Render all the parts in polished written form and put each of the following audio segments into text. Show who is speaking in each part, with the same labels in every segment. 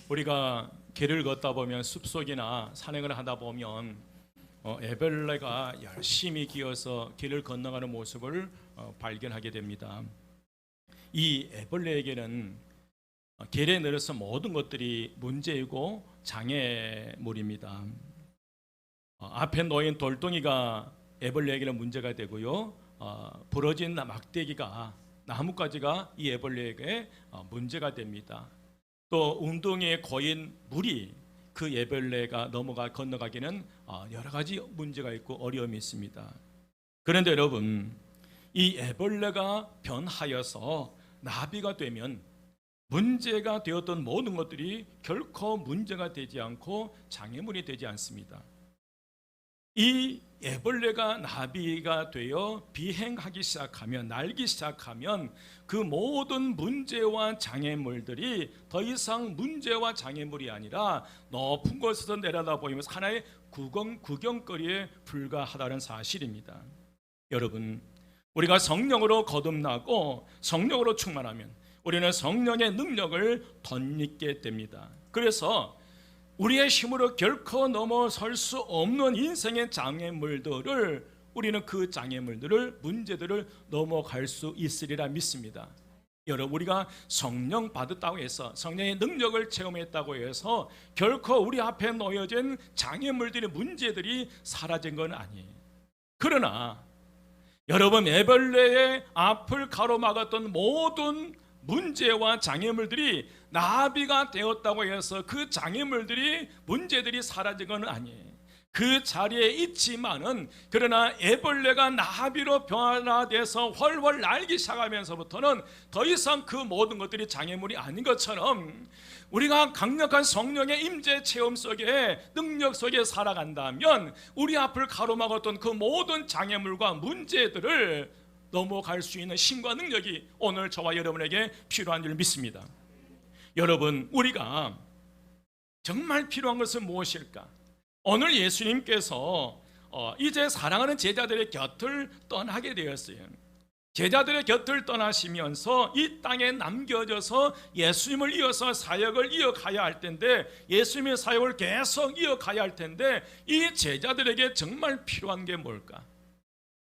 Speaker 1: 우리가 길을 걷다 보면 숲속이나 산행을 하다 보면 에벨레가 열심히 기어서 길을 건너가는 모습을 발견하게 됩니다. 이 에벨레에게는 길에 내려서 모든 것들이 문제이고 장애물입니다. 앞에 놓인 돌덩이가 에벨레에게는 문제가 되고요, 부러진 막대기가, 나뭇가지가 이 에벨레에게 문제가 됩니다. 또 웅덩이에 고인 물이 그 에벨레가 건너가기는 여러 가지 문제가 있고 어려움이 있습니다. 그런데 여러분, 이 에벨레가 변하여서 나비가 되면 문제가 되었던 모든 것들이 결코 문제가 되지 않고 장애물이 되지 않습니다. 이 에벌레가 나비가 되어 비행하기 시작하면, 날기 시작하면 그 모든 문제와 장애물들이 더 이상 문제와 장애물이 아니라 높은 곳에서 내려다보면서 하나의 구경거리에 불과하다는 사실입니다. 여러분, 우리가 성령으로 거듭나고 성령으로 충만하면 우리는 성령의 능력을 덧입게 됩니다. 그래서 우리의 힘으로 결코 넘어설 수 없는 인생의 장애물들을, 우리는 그 장애물들을, 문제들을 넘어갈 수 있으리라 믿습니다. 여러분, 우리가 성령 받았다고 해서, 성령의 능력을 체험했다고 해서 결코 우리 앞에 놓여진 장애물들의 문제들이 사라진 건 아니에요. 그러나 여러분, 에벨레의 앞을 가로막았던 모든 문제와 장애물들이 나비가 되었다고 해서 그 장애물들이, 문제들이 사라진 건 아니에요. 그 자리에 있지만은, 그러나 에벌레가 나비로 변화돼서 훨훨 날기 시작하면서부터는 더 이상 그 모든 것들이 장애물이 아닌 것처럼, 우리가 강력한 성령의 임재 체험 속에, 능력 속에 살아간다면 우리 앞을 가로막았던 그 모든 장애물과 문제들을 넘어갈 수 있는 힘과 능력이 오늘 저와 여러분에게 필요한 줄 믿습니다. 여러분, 우리가 정말 필요한 것은 무엇일까? 오늘 예수님께서 이제 사랑하는 제자들의 곁을 떠나게 되었어요. 제자들의 곁을 떠나시면서 이 땅에 남겨져서 예수님을 이어서 사역을 이어가야 할 텐데, 예수님의 사역을 계속 이어가야 할 텐데, 이 제자들에게 정말 필요한 게 뭘까?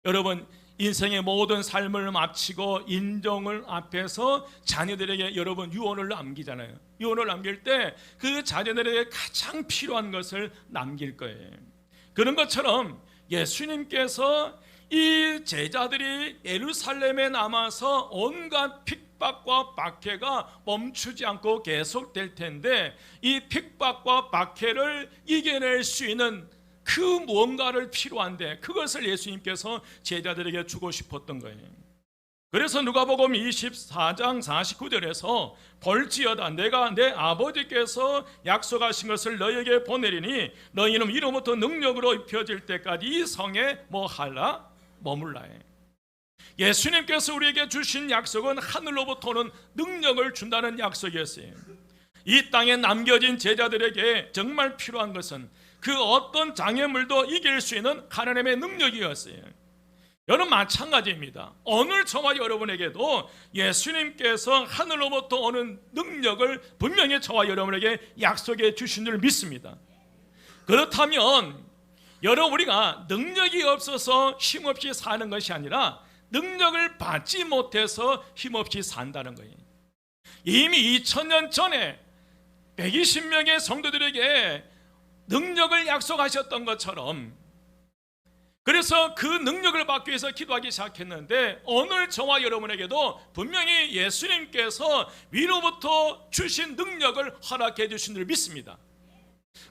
Speaker 1: 여러분, 인생의 모든 삶을 마치고 인정을 앞에서 자녀들에게 여러분 유언을 남기잖아요. 유언을 남길 때 그 자녀들에게 가장 필요한 것을 남길 거예요. 그런 것처럼 예수님께서 이 제자들이 예루살렘에 남아서 온갖 핍박과 박해가 멈추지 않고 계속될 텐데, 이 핍박과 박해를 이겨낼 수 있는 그 무언가를 필요한데, 그것을 예수님께서 제자들에게 주고 싶었던 거예요. 그래서 누가복음 24장 49절에서 볼지어다 내가 내 아버지께서 약속하신 것을 너희에게 보내리니 너희는 이로부터 능력으로 입혀질 때까지 이 성에 뭐 할라? 머물라 해. 예수님께서 우리에게 주신 약속은 하늘로부터 오는 능력을 준다는 약속이었어요. 이 땅에 남겨진 제자들에게 정말 필요한 것은 그 어떤 장애물도 이길 수 있는 하나님의 능력이었어요. 여러분, 마찬가지입니다. 오늘 저와 여러분에게도 예수님께서 하늘로부터 오는 능력을 분명히 저와 여러분에게 약속해 주신 줄 믿습니다. 그렇다면 여러분, 우리가 능력이 없어서 힘없이 사는 것이 아니라 능력을 받지 못해서 힘없이 산다는 거예요. 이미 2000년 전에 120명의 성도들에게 능력을 약속하셨던 것처럼, 그래서 그 능력을 받기 위해서 기도하기 시작했는데, 오늘 저와 여러분에게도 분명히 예수님께서 위로부터 주신 능력을 허락해 주신 줄 믿습니다.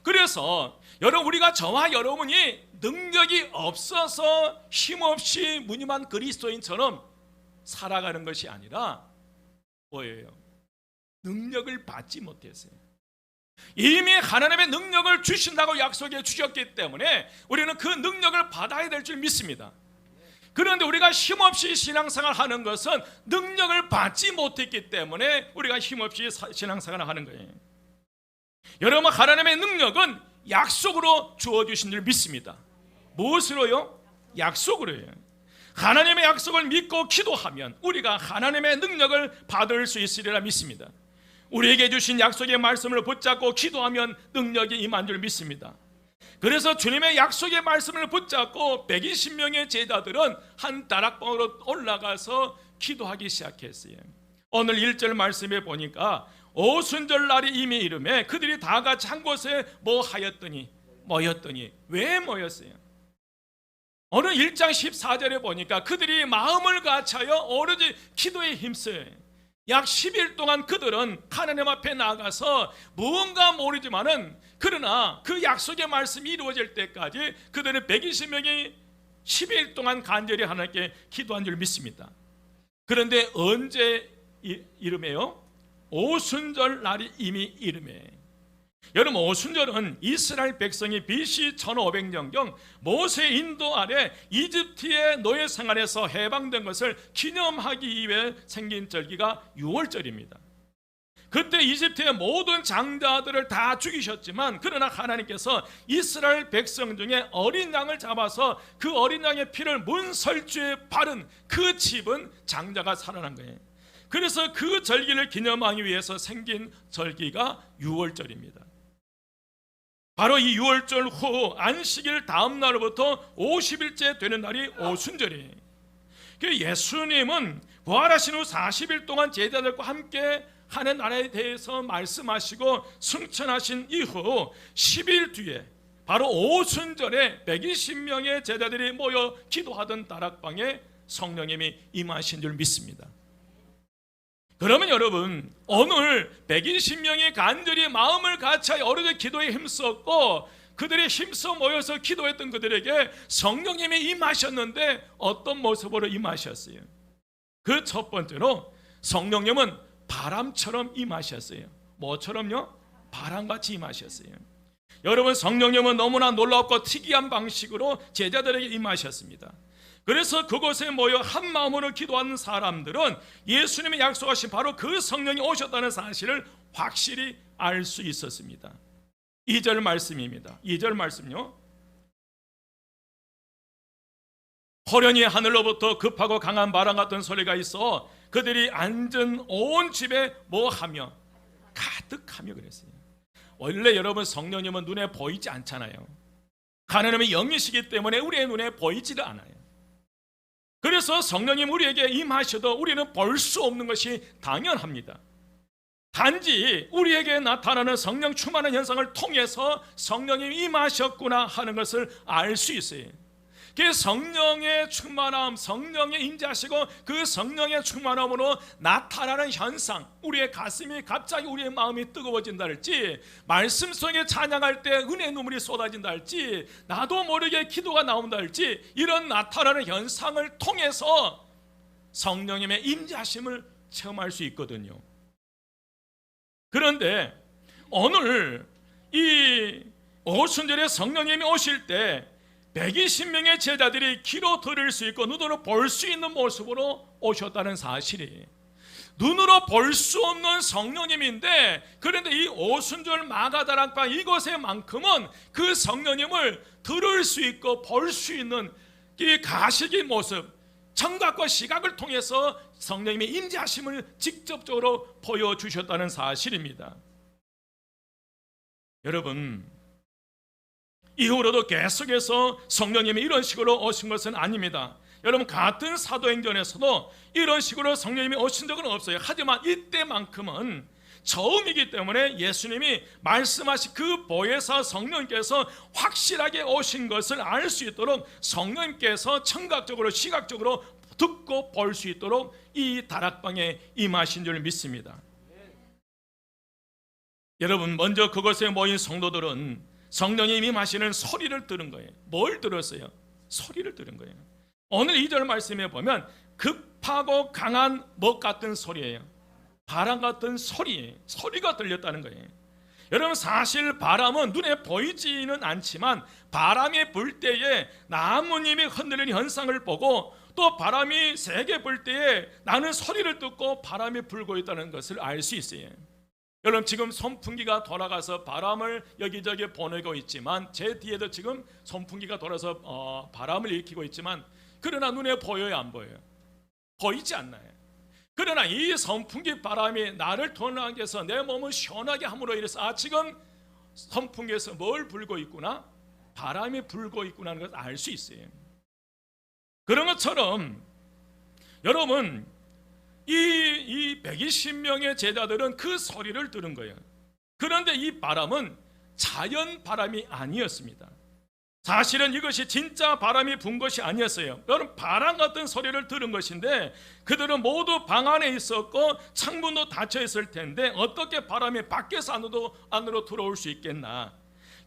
Speaker 1: 그래서 여러분, 우리가 저와 여러분이 능력이 없어서 힘없이 무늬만 그리스도인처럼 살아가는 것이 아니라 뭐예요? 능력을 받지 못했어요. 이미 하나님의 능력을 주신다고 약속해 주셨기 때문에 우리는 그 능력을 받아야 될 줄 믿습니다. 그런데 우리가 힘없이 신앙생활 하는 것은 능력을 받지 못했기 때문에 우리가 힘없이 신앙생활을 하는 거예요. 여러분, 하나님의 능력은 약속으로 주어주신 줄 믿습니다. 무엇으로요? 약속으로요. 하나님의 약속을 믿고 기도하면 우리가 하나님의 능력을 받을 수 있으리라 믿습니다. 우리에게 주신 약속의 말씀을 붙잡고 기도하면 능력이 임한 줄 믿습니다. 그래서 주님의 약속의 말씀을 붙잡고 120명의 제자들은 한 다락방으로 올라가서 기도하기 시작했어요. 오늘 1절 말씀에 보니까 오순절 날이 이미 이름에 그들이 다 같이 한 곳에 모였더니 왜 모였어요? 오늘 1장 14절에 보니까 그들이 마음을 같이하여 오로지 기도에 힘써요. 약 10일 동안 그들은 하나님 앞에 나가서 무언가 모르지만은 그러나 그 약속의 말씀이 이루어질 때까지 그들은 120명이 10일 동안 간절히 하나님께 기도한 줄 믿습니다. 그런데 언제 이름에요? 오순절 날이 이미 이름에. 여러분, 오순절은 이스라엘 백성이 BC 1500년경 모세의 인도 아래 이집트의 노예 생활에서 해방된 것을 기념하기 위해 생긴 절기가 6월절입니다. 그때 이집트의 모든 장자들을 다 죽이셨지만 그러나 하나님께서 이스라엘 백성 중에 어린 양을 잡아서 그 어린 양의 피를 문설주에 바른 그 집은 장자가 살아난 거예요. 그래서 그 절기를 기념하기 위해서 생긴 절기가 6월절입니다. 바로 이 6월절 후 안식일 다음 날부터 50일째 되는 날이 오순절이에요. 예수님은 부활하신 후 40일 동안 제자들과 함께 하는 날에 대해서 말씀하시고 승천하신 이후 10일 뒤에 바로 오순절에 120명의 제자들이 모여 기도하던 다락방에 성령님이 임하신 줄 믿습니다. 그러면 여러분, 오늘 120명이 간절히 마음을 같이하여 오로지 기도에 힘썼고 그들이 힘써 모여서 기도했던 그들에게 성령님이 임하셨는데 어떤 모습으로 임하셨어요? 그 첫 번째로 성령님은 바람처럼 임하셨어요. 뭐처럼요? 바람같이 임하셨어요. 여러분, 성령님은 너무나 놀랍고 특이한 방식으로 제자들에게 임하셨습니다. 그래서 그곳에 모여 한 마음으로 기도하는 사람들은 예수님이 약속하신 바로 그 성령이 오셨다는 사실을 확실히 알 수 있었습니다. 2절 말씀입니다. 2절 말씀요. 호련히 하늘로부터 급하고 강한 바람 같은 소리가 있어 그들이 앉은 온 집에 뭐하며 가득하며 그랬어요. 원래 여러분, 성령님은 눈에 보이지 않잖아요. 하나님의 영이시기 때문에 우리의 눈에 보이지를 않아요. 그래서 성령님 우리에게 임하셔도 우리는 볼 수 없는 것이 당연합니다. 단지 우리에게 나타나는 성령 충만한 현상을 통해서 성령님이 임하셨구나 하는 것을 알 수 있어요. 그 성령의 충만함, 성령의 임재하시고 그 성령의 충만함으로 나타나는 현상, 우리의 가슴이 갑자기 우리의 마음이 뜨거워진다 할지, 말씀 속에 찬양할 때 은혜의 눈물이 쏟아진다 할지, 나도 모르게 기도가 나온다 할지, 이런 나타나는 현상을 통해서 성령님의 임재하심을 체험할 수 있거든요. 그런데 오늘 이 오순절에 성령님이 오실 때 120명의 제자들이 귀로 들을 수 있고 눈으로 볼 수 있는 모습으로 오셨다는 사실이, 눈으로 볼 수 없는 성령님인데, 그런데 이 오순절 마가다락방 이곳에만큼은 그 성령님을 들을 수 있고 볼 수 있는 이 가시의 모습, 청각과 시각을 통해서 성령님의 임재하심을 직접적으로 보여주셨다는 사실입니다. 여러분, 이후로도 계속해서 성령님이 이런 식으로 오신 것은 아닙니다. 여러분, 같은 사도행전에서도 이런 식으로 성령님이 오신 적은 없어요. 하지만 이때만큼은 처음이기 때문에 예수님이 말씀하신 그 보혜사 성령님께서 확실하게 오신 것을 알 수 있도록 성령님께서 청각적으로 시각적으로 듣고 볼 수 있도록 이 다락방에 임하신 줄 믿습니다. 여러분, 먼저 그곳에 모인 성도들은 성령님이 임하시는 소리를 들은 거예요. 뭘 들었어요? 소리를 들은 거예요. 오늘 2절 말씀에 보면 급하고 강한 먹 같은 소리예요. 바람 같은 소리가 들렸다는 거예요. 여러분, 사실 바람은 눈에 보이지는 않지만 바람이 불 때에 나뭇잎이 흔들리는 현상을 보고 또 바람이 세게 불 때에 나는 소리를 듣고 바람이 불고 있다는 것을 알 수 있어요. 여러분, 지금 선풍기가 돌아가서 바람을 여기저기 보내고 있지만 제 뒤에도 지금 선풍기가 돌아서 바람을 일으키고 있지만, 그러나 눈에 보여요, 안 보여요? 보이지 않나요? 그러나 이 선풍기 바람이 나를 통하게 해서 내 몸을 시원하게 함으로 인해서 지금 선풍기에서 뭘 불고 있구나, 바람이 불고 있구나 하는 것을 알 수 있어요. 그런 것처럼 여러분, 이 120명의 제자들은 그 소리를 들은 거예요. 그런데 이 바람은 자연 바람이 아니었습니다. 사실은 이것이 진짜 바람이 분 것이 아니었어요. 여러분, 바람 같은 소리를 들은 것인데 그들은 모두 방 안에 있었고 창문도 닫혀 있을 텐데 어떻게 바람이 밖에서 안으로 들어올 수 있겠나.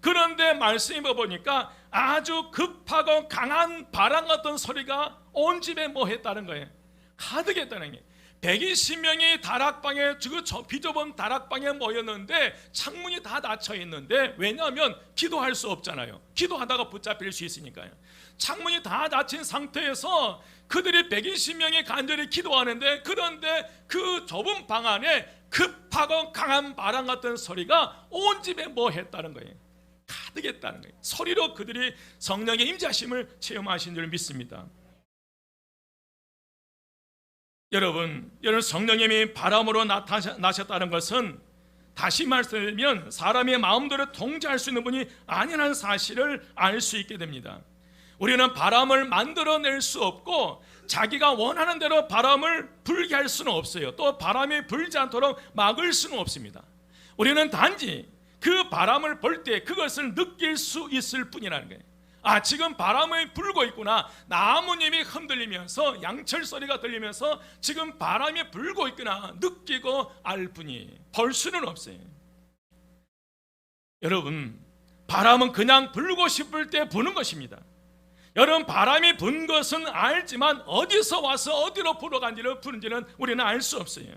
Speaker 1: 그런데 말씀해 보니까 아주 급하고 강한 바람 같은 소리가 온 집에 뭐 했다는 거예요? 가득했다는 거예요. 120명이 다락방에, 비좁은 다락방에 모였는데 창문이 다 닫혀 있는데, 왜냐하면 기도할 수 없잖아요. 기도하다가 붙잡힐 수 있으니까요. 창문이 다 닫힌 상태에서 그들이 120명이 간절히 기도하는데, 그런데 그 좁은 방 안에 급하고 강한 바람 같은 소리가 온 집에 뭐 했다는 거예요? 가득했다는 거예요. 소리로 그들이 성령의 임재하심을 체험하신 줄 믿습니다. 여러분 성령님이 바람으로 나타나셨다는 것은, 다시 말씀드리면 사람의 마음대로 통제할 수 있는 분이 아니라는 사실을 알 수 있게 됩니다. 우리는 바람을 만들어낼 수 없고 자기가 원하는 대로 바람을 불게 할 수는 없어요. 또 바람이 불지 않도록 막을 수는 없습니다. 우리는 단지 그 바람을 볼 때 그것을 느낄 수 있을 뿐이라는 거예요. 지금 바람이 불고 있구나, 나뭇잎이 흔들리면서 양철 소리가 들리면서 지금 바람이 불고 있구나 느끼고 알 뿐이, 볼 수는 없어요. 여러분, 바람은 그냥 불고 싶을 때 부는 것입니다. 여러분, 바람이 분 것은 알지만 어디서 와서 어디로 불어간지를 부는지는 우리는 알 수 없어요.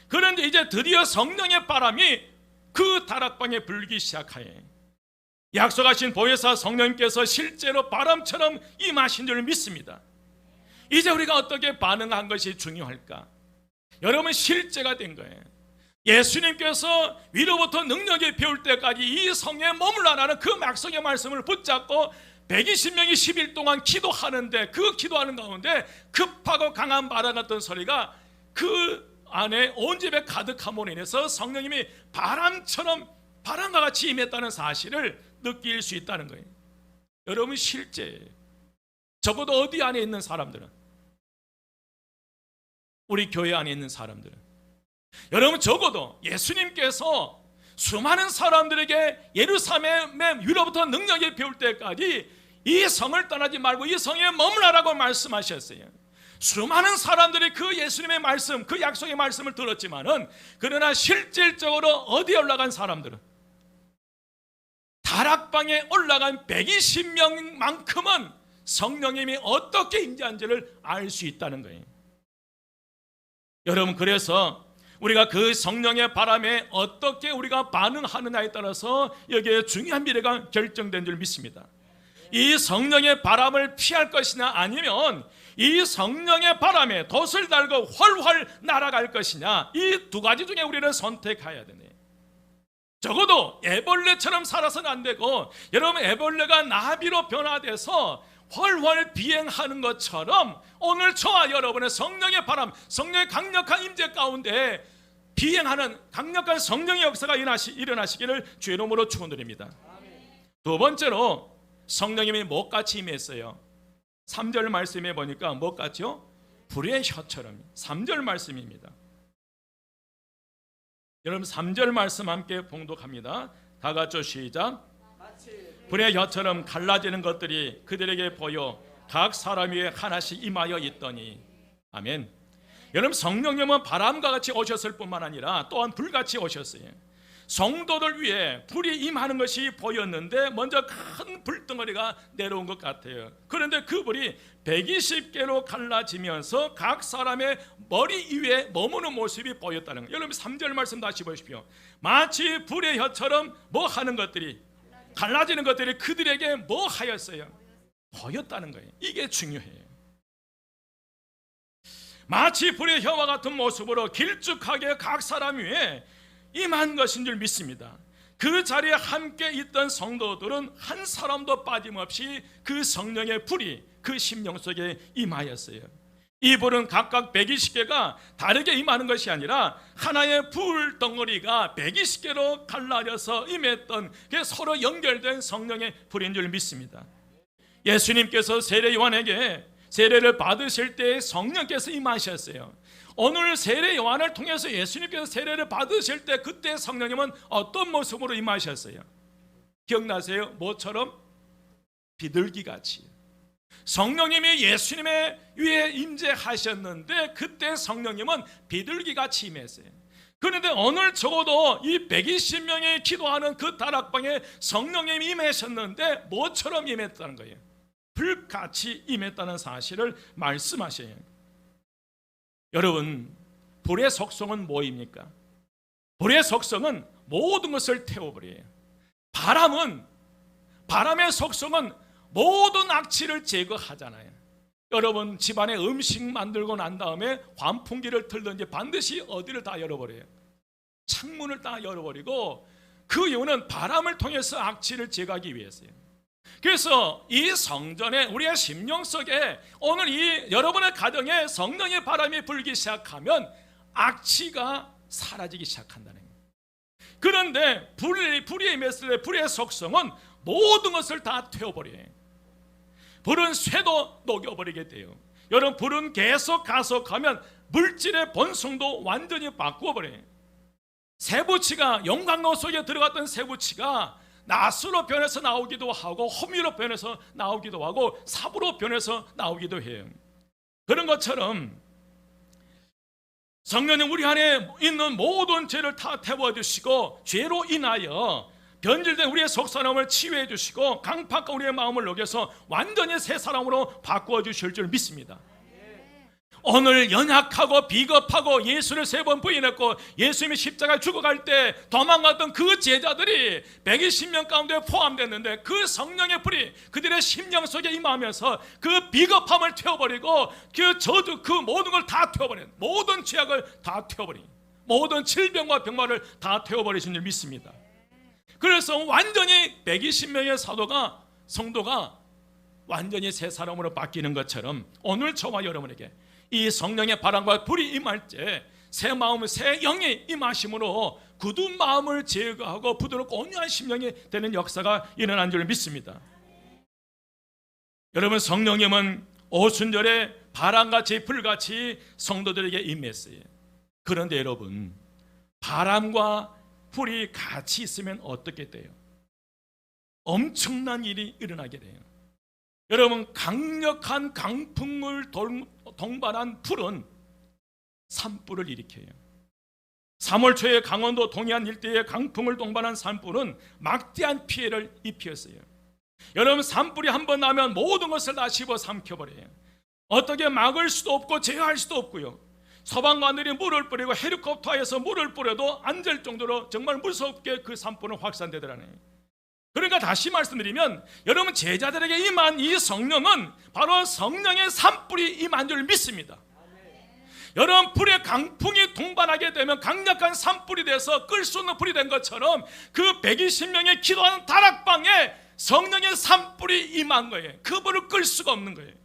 Speaker 1: 그런데 이제 드디어 성령의 바람이 그 다락방에 불기 시작하여 약속하신 보혜사 성령님께서 실제로 바람처럼 임하신 줄 믿습니다. 이제 우리가 어떻게 반응한 것이 중요할까? 여러분, 실제가 된 거예요. 예수님께서 위로부터 능력이 배울 때까지 이 성에 머물러라는 그 약속의 말씀을 붙잡고 120명이 10일 동안 기도하는데, 그 기도하는 가운데 급하고 강한 바람 같은 소리가 그 안에 온 집에 가득함으로 인해서 성령님이 바람처럼, 바람과 같이 임했다는 사실을 느낄 수 있다는 거예요. 여러분, 실제 적어도 어디 안에 있는 사람들은, 우리 교회 안에 있는 사람들은, 여러분 적어도 예수님께서 수많은 사람들에게 예루살렘에 위로부터 능력이 배울 때까지 이 성을 떠나지 말고 이 성에 머물라라고 말씀하셨어요. 수많은 사람들이 그 예수님의 말씀, 그 약속의 말씀을 들었지만은, 그러나 실질적으로 어디에 올라간 사람들은, 다락방에 올라간 120명만큼은 성령님이 어떻게 임재한지를 알 수 있다는 거예요. 여러분, 그래서 우리가 그 성령의 바람에 어떻게 우리가 반응하느냐에 따라서 여기에 중요한 미래가 결정된 줄 믿습니다. 이 성령의 바람을 피할 것이냐, 아니면 이 성령의 바람에 돛을 달고 훨훨 날아갈 것이냐, 이 두 가지 중에 우리는 선택해야 되네. 적어도 애벌레처럼 살아서는 안 되고, 여러분, 애벌레가 나비로 변화돼서 훨훨 비행하는 것처럼 오늘 저와 여러분의 성령의 바람, 성령의 강력한 임재 가운데 비행하는 강력한 성령의 역사가 일어나시기를 주의 이름으로 축원드립니다. 두 번째로, 성령님이 뭐같이 임했어요? 3절 말씀에 보니까 뭐같이요? 불의 혀처럼. 3절 말씀입니다. 여러분, 3절 말씀 함께 봉독합니다. 다 같이 시작. 불의 혀처럼 갈라지는 것들이 그들에게 보여 각 사람 위에 하나씩 임하여 있더니. 아멘. 여러분, 성령님은 바람과 같이 오셨을 뿐만 아니라 또한 불같이 오셨어요. 성도들 위에 불이 임하는 것이 보였는데 먼저 큰 불덩어리가 내려온 것 같아요. 그런데 그 불이 120개로 갈라지면서 각 사람의 머리 위에 머무는 모습이 보였다는 거예요. 여러분, 3절 말씀 다시 보십시오. 마치 불의 혀처럼 뭐 하는 것들이, 갈라지는 것들이 그들에게 뭐 하였어요? 보였다는 거예요. 이게 중요해요. 마치 불의 혀와 같은 모습으로 길쭉하게 각 사람 위에 임한 것인 줄 믿습니다. 그 자리에 함께 있던 성도들은 한 사람도 빠짐없이 그 성령의 불이 그 심령 속에 임하였어요. 이 불은 각각 120개가 다르게 임하는 것이 아니라 하나의 불 덩어리가 120개로 갈라져서 임했던, 그게 서로 연결된 성령의 불인 줄 믿습니다. 예수님께서 세례 요한에게 세례를 받으실 때 성령께서 임하셨어요. 오늘 세례 요한을 통해서 예수님께서 세례를 받으실 때 그때 성령님은 어떤 모습으로 임하셨어요? 기억나세요? 뭐처럼? 비둘기같이 성령님이 예수님의 위에 임재하셨는데 그때 성령님은 비둘기같이 임했어요. 그런데 오늘 적어도 이 120명이 기도하는 그 다락방에 성령님이 임하셨는데 뭐처럼 임했다는 거예요? 불같이 임했다는 사실을 말씀하셔요. 여러분, 불의 속성은 뭐입니까? 불의 속성은 모든 것을 태워버려요. 바람의 속성은 모든 악취를 제거하잖아요. 여러분, 집안에 음식 만들고 난 다음에 환풍기를 틀든지 반드시 어디를 다 열어버려요? 창문을 다 열어버리고, 그 이유는 바람을 통해서 악취를 제거하기 위해서요. 그래서 이 성전에 우리의 심령 속에 오늘 이 여러분의 가정에 성령의 바람이 불기 시작하면 악취가 사라지기 시작한다는 거예요. 그런데 불이 임했을 때 불의 속성은 모든 것을 다 태워버려요. 불은 쇠도 녹여버리게 돼요. 여러분, 불은 계속 가속하면 물질의 본성도 완전히 바꾸어버려요. 쇠붙이가, 용광로 속에 들어갔던 쇠붙이가 낫으로 변해서 나오기도 하고 호미로 변해서 나오기도 하고 삽으로 변해서 나오기도 해요. 그런 것처럼 성령님 우리 안에 있는 모든 죄를 다 태워주시고 죄로 인하여 변질된 우리의 속사람을 치유해 주시고 강팍한 우리의 마음을 녹여서 완전히 새 사람으로 바꾸어 주실 줄 믿습니다. 오늘 연약하고 비겁하고 예수를 3번 부인했고 예수님이 십자가에 죽어갈 때 도망갔던 그 제자들이 120명 가운데 포함됐는데 그 성령의 불이 그들의 심령 속에 임하면서 그 비겁함을 태워버리고 그 저주, 그 모든 걸 다 태워버린, 모든 죄악을 다 태워버린, 모든 질병과 병마를 다 태워버리신 줄 믿습니다. 그래서 완전히 120명의 성도가 완전히 새 사람으로 바뀌는 것처럼 오늘 저와 여러분에게 이 성령의 바람과 불이 임할 때 새 마음, 새 영이 임하심으로 굳은 마음을 제거하고 부드럽고 온유한 심령이 되는 역사가 일어난 줄 믿습니다. 여러분, 성령님은 오순절에 바람같이 불같이 성도들에게 임했어요. 그런데 여러분, 바람과 불이 같이 있으면 어떻게 돼요? 엄청난 일이 일어나게 돼요. 여러분, 강력한 강풍을 동반한 불은 산불을 일으켜요. 3월 초에 강원도 동해안 일대의 강풍을 동반한 산불은 막대한 피해를 입혔어요. 여러분, 산불이 한번 나면 모든 것을 다 씹어삼켜버려요. 어떻게 막을 수도 없고 제어할 수도 없고요. 소방관들이 물을 뿌리고 헬리콥터에서 물을 뿌려도 안 될 정도로 정말 무섭게 그 산불은 확산되더라네요. 그러니까 다시 말씀드리면 여러분, 제자들에게 임한 이 성령은 바로 성령의 산불이 임한 줄 믿습니다. 여러분, 불의 강풍이 동반하게 되면 강력한 산불이 돼서 끌 수 없는 불이 된 것처럼 그 120명의 기도하는 다락방에 성령의 산불이 임한 거예요. 그 불을 끌 수가 없는 거예요.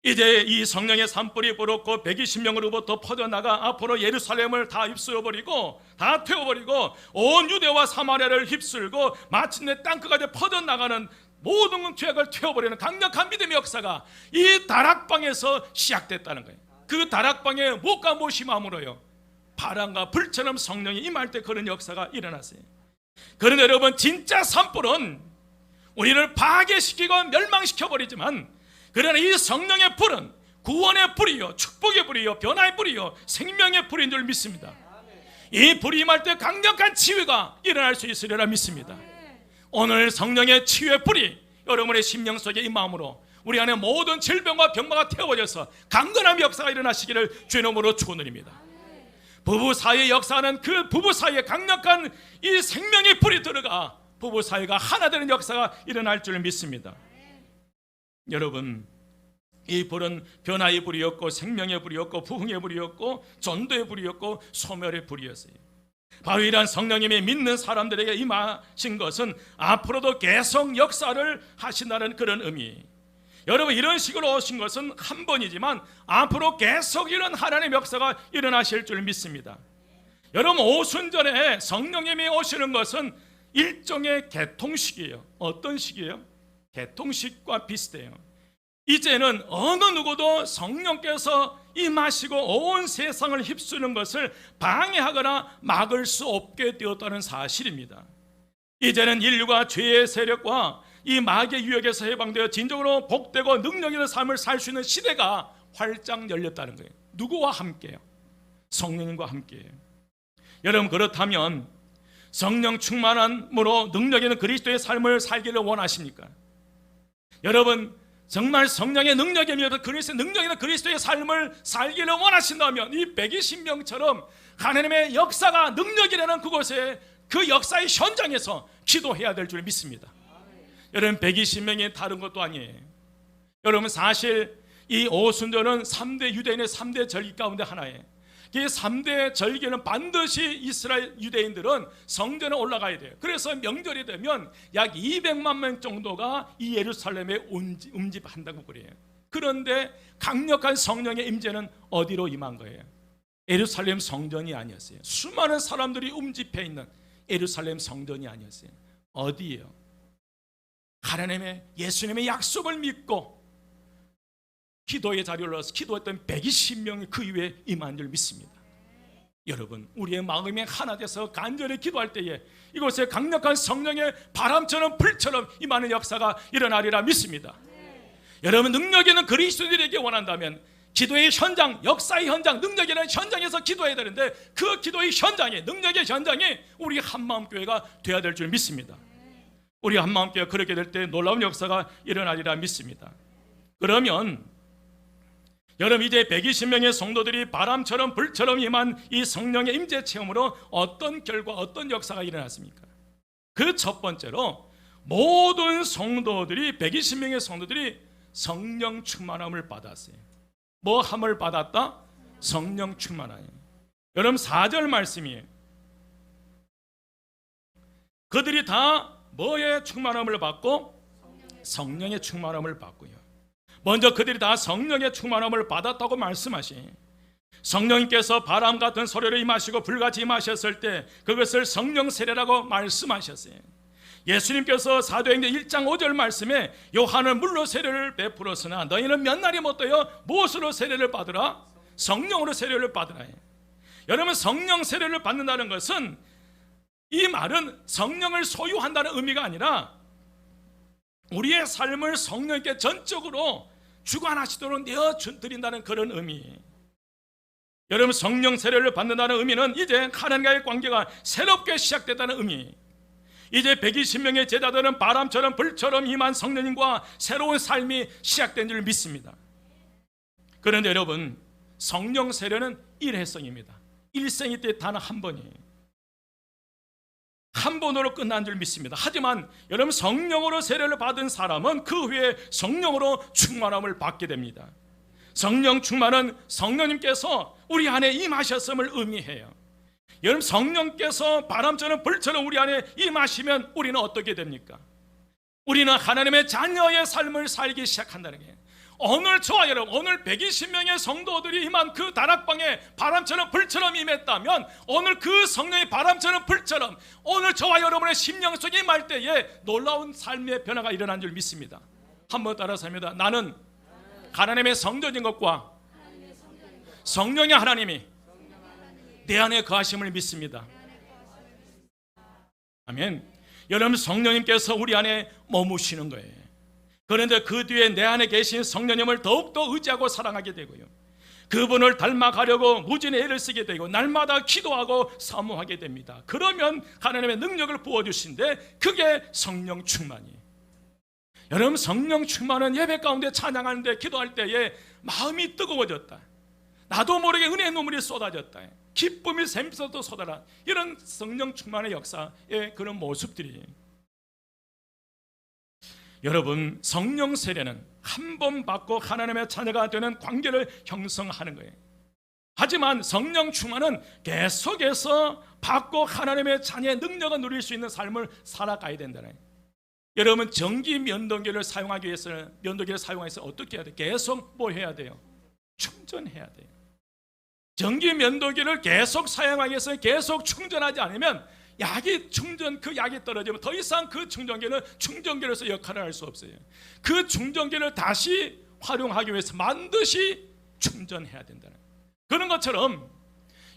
Speaker 1: 이제 이 성령의 산불이 불었고 120명으로부터 퍼져나가 앞으로 예루살렘을 다 휩쓸어버리고 다 태워버리고 온 유대와 사마리아를 휩쓸고 마침내 땅끝까지 퍼져나가는 모든 죄악을 태워버리는 강력한 믿음의 역사가 이 다락방에서 시작됐다는 거예요. 그 다락방에 무엇과 무엇이 마음으로요? 바람과 불처럼 성령이 임할 때 그런 역사가 일어났어요. 그런데 여러분, 진짜 산불은 우리를 파괴시키고 멸망시켜버리지만, 그러나 이 성령의 불은 구원의 불이요, 축복의 불이요, 변화의 불이요, 생명의 불인 줄 믿습니다. 이 불이 임할 때 강력한 치유가 일어날 수 있으리라 믿습니다. 오늘 성령의 치유의 불이 여러분의 심령 속에 임함으로 우리 안에 모든 질병과 병마가 태워져서 강건한 역사가 일어나시기를 주의 이름으로 축원드립니다. 부부 사이의 역사는 그 부부 사이에 강력한 이 생명의 불이 들어가 부부 사이가 하나 되는 역사가 일어날 줄 믿습니다. 여러분, 이 불은 변화의 불이었고 생명의 불이었고 부흥의 불이었고 전도의 불이었고 소멸의 불이었어요. 바로 이러한 성령님이 믿는 사람들에게 임하신 것은 앞으로도 계속 역사를 하신다는 그런 의미. 여러분, 이런 식으로 오신 것은 한 번이지만 앞으로 계속 이런 하나님의 역사가 일어나실 줄 믿습니다. 여러분, 오순절에 성령님이 오시는 것은 일종의 개통식이에요. 어떤 식이에요? 개통식과 비슷해요. 이제는 어느 누구도 성령께서 임하시고 온 세상을 휩쓰는 것을 방해하거나 막을 수 없게 되었다는 사실입니다. 이제는 인류가 죄의 세력과 이 마귀의 유혹에서 해방되어 진정으로 복되고 능력 있는 삶을 살 수 있는 시대가 활짝 열렸다는 거예요. 누구와 함께요? 성령님과 함께예요. 여러분, 그렇다면 성령 충만함으로 능력 있는 그리스도의 삶을 살기를 원하십니까? 여러분, 정말 성령의 능력이 임해서 그리스도의 능력 있는 그리스도의 삶을 살기를 원하신다면 이 120명처럼 하나님의 역사가 능력이라는 그곳에, 그 역사의 현장에서 기도해야 될 줄 믿습니다. 여러분, 120명이 다른 것도 아니에요. 여러분, 사실 이 오순절은 3대 유대인의 3대 절기 가운데 하나예요. 이 3대 절기는 반드시 이스라엘 유대인들은 성전에 올라가야 돼요. 그래서 명절이 되면 약 200만 명 정도가 이 예루살렘에 음집한다고 그래요. 그런데 강력한 성령의 임재는 어디로 임한 거예요? 예루살렘 성전이 아니었어요. 수많은 사람들이 음집해 있는 예루살렘 성전이 아니었어요. 어디예요? 하나님의 예수님의 약속을 믿고 기도의 자리에 올라서 기도했던 120명이 그 위에 임한 줄 믿습니다. 여러분, 우리의 마음이 하나 돼서 간절히 기도할 때에 이곳에 강력한 성령의 바람처럼 불처럼 임하는 역사가 일어나리라 믿습니다. 여러분, 능력 있는 그리스도인들에게 원한다면 기도의 현장, 역사의 현장, 능력 있는 현장에서 기도해야 되는데 그 기도의 현장이, 능력의 현장이 우리 한마음교회가 되어야 될 줄 믿습니다. 우리 한마음교회가 그렇게 될 때 놀라운 역사가 일어나리라 믿습니다. 그러면 여러분, 이제 120명의 성도들이 바람처럼 불처럼 임한 이 성령의 임재 체험으로 어떤 결과, 어떤 역사가 일어났습니까? 그 첫 번째로 모든 성도들이, 120명의 성도들이 성령 충만함을 받았어요. 뭐 함을 받았다? 성령 충만함. 여러분, 4절 말씀이에요. 그들이 다 뭐의 충만함을 받고? 성령의 충만함을 받고요. 먼저 그들이 다 성령의 충만함을 받았다고 말씀하시. 성령님께서 바람 같은 소리로 임하시고 불같이 임하셨을 때 그것을 성령 세례라고 말씀하셨어요. 예수님께서 사도행전 1장 5절 말씀에 요한은 물로 세례를 베풀었으나 너희는 몇 날이 못되어 무엇으로 세례를 받으라? 성령으로 세례를 받으라. 여러분, 성령 세례를 받는다는 것은, 이 말은 성령을 소유한다는 의미가 아니라 우리의 삶을 성령께 전적으로 주관하시도록 내어드린다는 그런 의미. 여러분, 성령 세례를 받는다는 의미는 이제 하나님과의 관계가 새롭게 시작됐다는 의미. 이제 120명의 제자들은 바람처럼 불처럼 임한 성령님과 새로운 삶이 시작된 줄 믿습니다. 그런데 여러분, 성령 세례는 일회성입니다. 일생일 때 단 한 번이에요. 한 번으로 끝난 줄 믿습니다. 하지만 여러분, 성령으로 세례를 받은 사람은 그 후에 성령으로 충만함을 받게 됩니다. 성령 충만은 성령님께서 우리 안에 임하셨음을 의미해요. 여러분, 성령께서 바람처럼 불처럼 우리 안에 임하시면 우리는 어떻게 됩니까? 우리는 하나님의 자녀의 삶을 살기 시작한다는 거예요. 오늘 저와 여러분, 오늘 120명의 성도들이 임한 그 다락방에 바람처럼 불처럼 임했다면 오늘 그 성령의 바람처럼 불처럼 오늘 저와 여러분의 심령 속에 임할 때에 놀라운 삶의 변화가 일어난 줄 믿습니다. 한번 따라서 합니다. 나는 하나님의 성전인 것과 성령의 하나님이 내 안에 거하심을 믿습니다. 아멘. 여러분, 성령님께서 우리 안에 머무시는 거예요. 그런데 그 뒤에 내 안에 계신 성령님을 더욱더 의지하고 사랑하게 되고요, 그분을 닮아가려고 무진의 애를 쓰게 되고 날마다 기도하고 사모하게 됩니다. 그러면 하나님의 능력을 부어주신데 그게 성령 충만이에요. 여러분, 성령 충만은 예배 가운데 찬양하는데 기도할 때에 마음이 뜨거워졌다, 나도 모르게 은혜의 눈물이 쏟아졌다, 기쁨이 샘솟아 쏟아라, 이런 성령 충만의 역사의 그런 모습들이. 여러분, 성령 세례는 한 번 받고 하나님의 자녀가 되는 관계를 형성하는 거예요. 하지만 성령 충만은 계속해서 받고 하나님의 자녀의 능력을 누릴 수 있는 삶을 살아가야 된다는 거예요. 여러분 전기 면도기를 사용하기 위해서는 면도기를 사용해서 어떻게 해야 돼요? 계속 뭐 해야 돼요? 충전해야 돼요. 전기 면도기를 계속 사용하기 위해서 계속 충전하지 않으면 그 약이 떨어지면 더 이상 그 충전기는 충전기로서 역할을 할 수 없어요. 그 충전기를 다시 활용하기 위해서 반드시 충전해야 된다는 그런 것처럼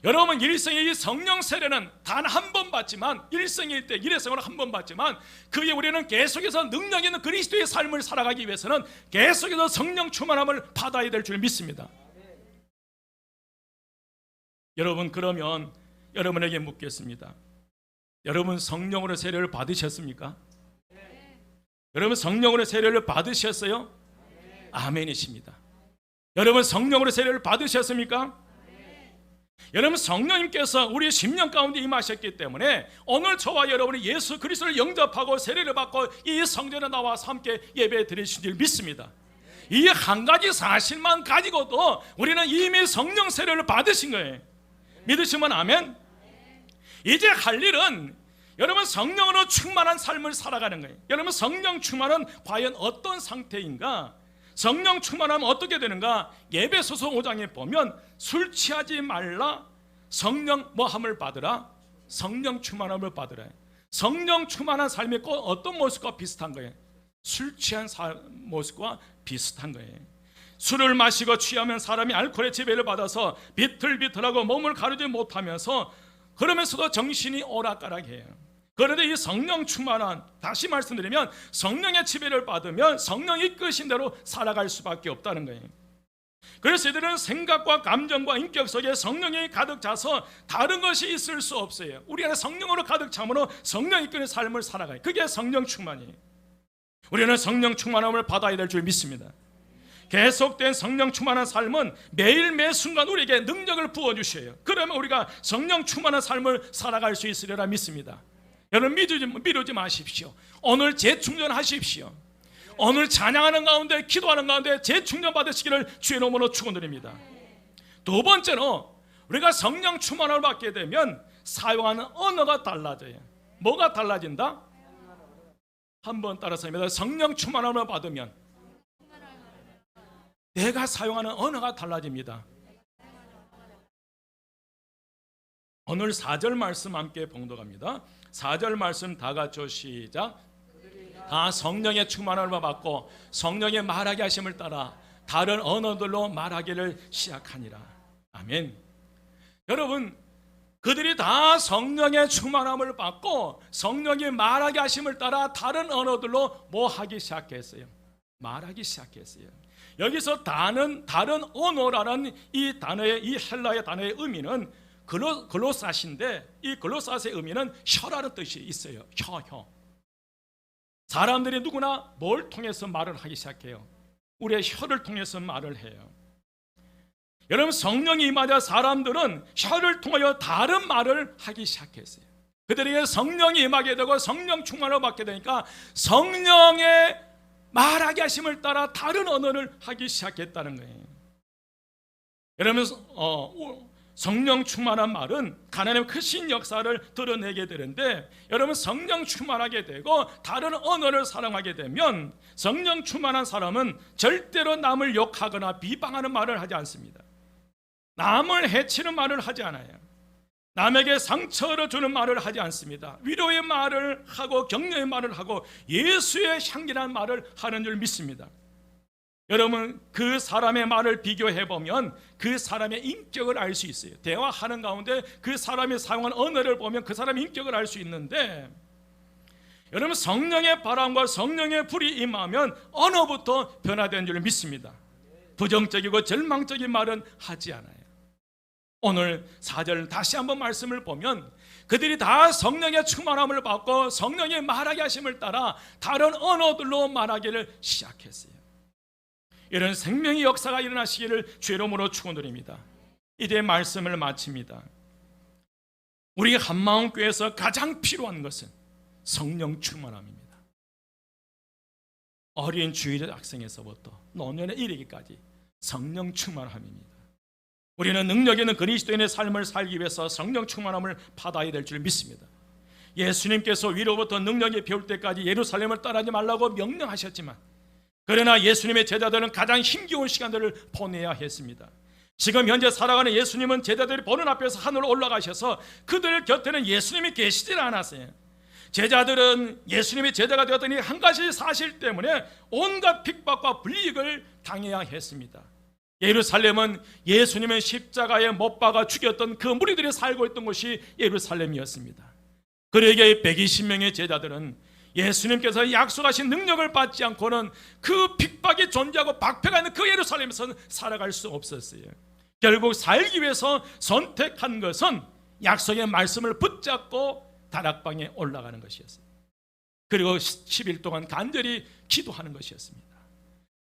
Speaker 1: 여러분 일생의 이 성령 세례는 단 한 번 받지만 일생일 때 일회성으로 한 번 받지만 그에 우리는 계속해서 능력 있는 그리스도의 삶을 살아가기 위해서는 계속해서 성령 충만함을 받아야 될 줄 믿습니다. 여러분 그러면 여러분에게 묻겠습니다. 여러분 성령으로 세례를 받으셨습니까? 여러분 성령으로 세례를 받으셨어요? 아멘이십니다. 여러분 성령으로 세례를 받으셨습니까? 여러분 성령님께서 우리 심령 가운데 임하셨기 때문에 오늘 저와 여러분이 예수 그리스도를 영접하고 세례를 받고 이 성전에 나와서 함께 예배 드리신 줄 믿습니다. 이 한 가지 사실만 가지고도 우리는 이미 성령 세례를 받으신 거예요. 믿으시면 아멘. 이제 할 일은 여러분 성령으로 충만한 삶을 살아가는 거예요. 여러분 성령 충만은 과연 어떤 상태인가? 성령 충만하면 어떻게 되는가? 에베소서 5장에 보면 술 취하지 말라, 성령 뭐함을 받으라, 성령 충만함을 받으라. 성령 충만한 삶이 꼭 어떤 모습과 비슷한 거예요? 술 취한 모습과 비슷한 거예요. 술을 마시고 취하면 사람이 알코올의 지배를 받아서 비틀비틀하고 몸을 가르지 못하면서 그러면서도 정신이 오락가락해요. 그런데 이 성령 충만한, 다시 말씀드리면 성령의 지배를 받으면 성령이 이끄신 대로 살아갈 수밖에 없다는 거예요. 그래서 이들은 생각과 감정과 인격 속에 성령이 가득 차서 다른 것이 있을 수 없어요. 우리 안에 성령으로 가득 차므로 성령이 이끄는 삶을 살아가요. 그게 성령 충만이에요. 우리는 성령 충만함을 받아야 될 줄 믿습니다. 계속된 성령 충만한 삶은 매일 매 순간 우리에게 능력을 부어주셔요. 그러면 우리가 성령 충만한 삶을 살아갈 수 있으리라 믿습니다. 여러분 미루지 마십시오. 오늘 재충전하십시오. 오늘 찬양하는 가운데 기도하는 가운데 재충전 받으시기를 주의 이름으로 축원드립니다. 두 번째로 우리가 성령 충만함을 받게 되면 사용하는 언어가 달라져요. 뭐가 달라진다? 한번 따라서 합니다. 성령 충만함을 받으면 내가 사용하는 언어가 달라집니다. 오늘 4절 말씀 함께 봉독합니다. 4절 말씀 다 같이 시작. 다 성령의 충만함을 받고 성령의 말하게 하심을 따라 다른 언어들로 말하기를 시작하니라. 아멘. 여러분 그들이 다 성령의 충만함을 받고 성령이 말하게 하심을 따라 다른 언어들로 뭐 하기 시작했어요? 말하기 시작했어요. 여기서 다른 언어라는 이 단어의 이 헬라의 단어의 의미는 글로사시인데 이 글로사스의 의미는 혀라는 뜻이 있어요. 혀. 사람들이 누구나 뭘 통해서 말을 하기 시작해요? 우리의 혀를 통해서 말을 해요. 여러분 성령이 임하자 사람들은 혀를 통하여 다른 말을 하기 시작했어요. 그들에게 성령이 임하게 되고 성령 충만을 받게 되니까 성령의 말하게 하심을 따라 다른 언어를 하기 시작했다는 거예요. 여러분 성령 충만한 말은 하나님의 크신 역사를 드러내게 되는데 여러분 성령 충만하게 되고 다른 언어를 사용하게 되면 성령 충만한 사람은 절대로 남을 욕하거나 비방하는 말을 하지 않습니다. 남을 해치는 말을 하지 않아요. 남에게 상처를 주는 말을 하지 않습니다. 위로의 말을 하고 격려의 말을 하고 예수의 향기라는 말을 하는 줄 믿습니다. 여러분 그 사람의 말을 비교해보면 그 사람의 인격을 알 수 있어요. 대화하는 가운데 그 사람이 사용한 언어를 보면 그 사람의 인격을 알 수 있는데 여러분 성령의 바람과 성령의 불이 임하면 언어부터 변화되는 줄 믿습니다. 부정적이고 절망적인 말은 하지 않아요. 오늘 4절 다시 한번 말씀을 보면 그들이 다 성령의 충만함을 받고 성령의 말하게 하심을 따라 다른 언어들로 말하기를 시작했어요. 이런 생명의 역사가 일어나시기를 주의 이름으로 축원드립니다. 이제 말씀을 마칩니다. 우리 한마음교회에서 가장 필요한 것은 성령 충만함입니다. 어린 주일 학생에서부터 노년에 이르기까지 성령 충만함입니다. 우리는 능력 있는 그리스도인의 삶을 살기 위해서 성령 충만함을 받아야 될 줄 믿습니다. 예수님께서 위로부터 능력이 배울 때까지 예루살렘을 떠나지 말라고 명령하셨지만, 그러나 예수님의 제자들은 가장 힘겨운 시간들을 보내야 했습니다. 지금 현재 살아가는 예수님은 제자들이 보는 앞에서 하늘로 올라가셔서 그들 곁에는 예수님이 계시질 않았어요. 제자들은 예수님이 제자가 되었더니 한 가지 사실 때문에 온갖 핍박과 불이익을 당해야 했습니다. 예루살렘은 예수님의 십자가에 못 박아 죽였던 그 무리들이 살고 있던 곳이 예루살렘이었습니다. 그에게 120명의 제자들은 예수님께서 약속하신 능력을 받지 않고는 그 핍박이 존재하고 박해가 있는 그 예루살렘에서는 살아갈 수 없었어요. 결국 살기 위해서 선택한 것은 약속의 말씀을 붙잡고 다락방에 올라가는 것이었어요. 그리고 10일 동안 간절히 기도하는 것이었습니다.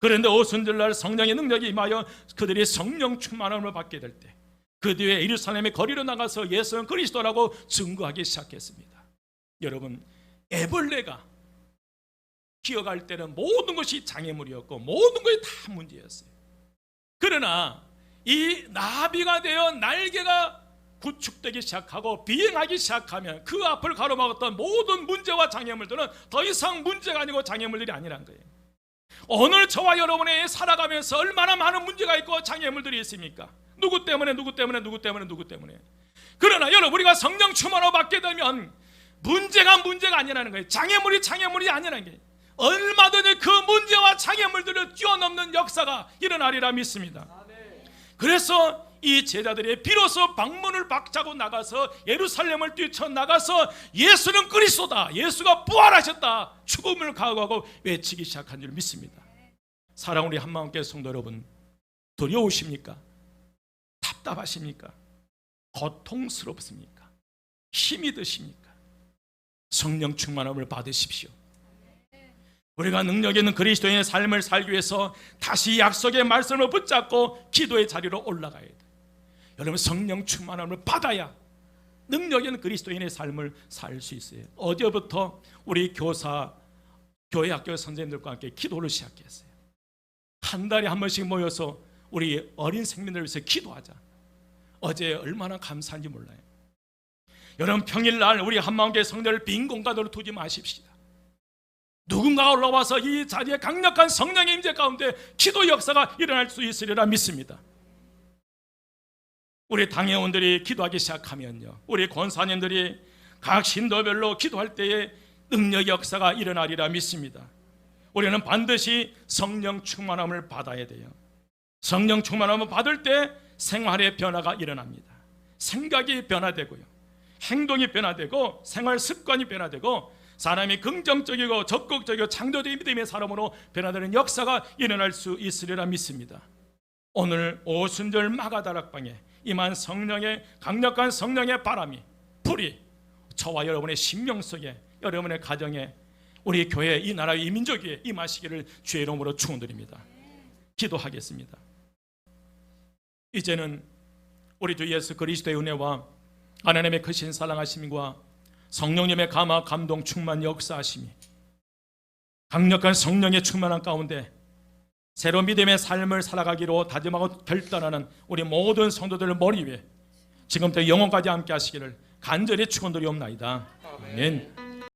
Speaker 1: 그런데 오순절날 성령의 능력이 임하여 그들이 성령 충만함을 받게 될 때, 그 뒤에 예루살렘의 거리로 나가서 예수는 그리스도라고 증거하기 시작했습니다. 여러분, 애벌레가 기어갈 때는 모든 것이 장애물이었고 모든 것이 다 문제였어요. 그러나 이 나비가 되어 날개가 구축되기 시작하고 비행하기 시작하면 그 앞을 가로막았던 모든 문제와 장애물들은 더 이상 문제가 아니고 장애물들이 아니란 거예요. 오늘 저와 여러분이 살아가면서 얼마나 많은 문제가 있고 장애물들이 있습니까? 누구 때문에. 그러나 여러분, 우리가 성령 충만을 받게 되면 문제가 아니라는 거예요. 장애물이 아니라는 거예요. 얼마든지 그 문제와 장애물들을 뛰어넘는 역사가 일어나리라 믿습니다. 그래서 이 제자들이 비로소 방문을 박차고 나가서 예루살렘을 뛰쳐나가서 예수는 그리스도다, 예수가 부활하셨다, 죽음을 각오하고 외치기 시작한 줄 믿습니다. 사랑하는 우리 한마음교회 성도 여러분, 두려우십니까? 답답하십니까? 고통스럽습니까? 힘이 드십니까? 성령 충만함을 받으십시오. 우리가 능력 있는 그리스도인의 삶을 살기 위해서 다시 약속의 말씀을 붙잡고 기도의 자리로 올라가야 돼요. 여러분, 성령 충만함을 받아야 능력 있는 그리스도인의 삶을 살 수 있어요. 어제부터 우리 교사, 교회 학교 선생님들과 함께 기도를 시작했어요. 한 달에 한 번씩 모여서 우리 어린 생명들을 위해서 기도하자. 어제 얼마나 감사한지 몰라요. 여러분, 평일날 우리 한마음교회 성도를 빈 공간으로 두지 마십시다. 누군가가 올라와서 이 자리에 강력한 성령의 임재 가운데 기도 역사가 일어날 수 있으리라 믿습니다. 우리 당회원들이 기도하기 시작하면요, 우리 권사님들이 각 신도별로 기도할 때에 능력 역사가 일어나리라 믿습니다. 우리는 반드시 성령 충만함을 받아야 돼요. 성령 충만함을 받을 때 생활의 변화가 일어납니다. 생각이 변화되고요, 행동이 변화되고 생활 습관이 변화되고 사람이 긍정적이고 적극적이고 창조적인 믿음의 사람으로 변화되는 역사가 일어날 수 있으리라 믿습니다. 오늘 오순절 마가다락방에 임한 성령의 강력한 성령의 바람이, 불이 저와 여러분의 심령 속에, 여러분의 가정에, 우리 교회, 이 나라, 이 민족 위에 임하시기를 주의 이름으로 축원드립니다. 기도하겠습니다. 이제는 우리 주 예수 그리스도의 은혜와 하나님의 크신 사랑하심과 성령님의 감화, 감동, 충만, 역사하심이 강력한 성령의 충만한 가운데 새로운 믿음의 삶을 살아가기로 다짐하고 결단하는 우리 모든 성도들의 머리 위에 지금부터 영원까지 함께 하시기를 간절히 축원드리옵나이다. 아멘.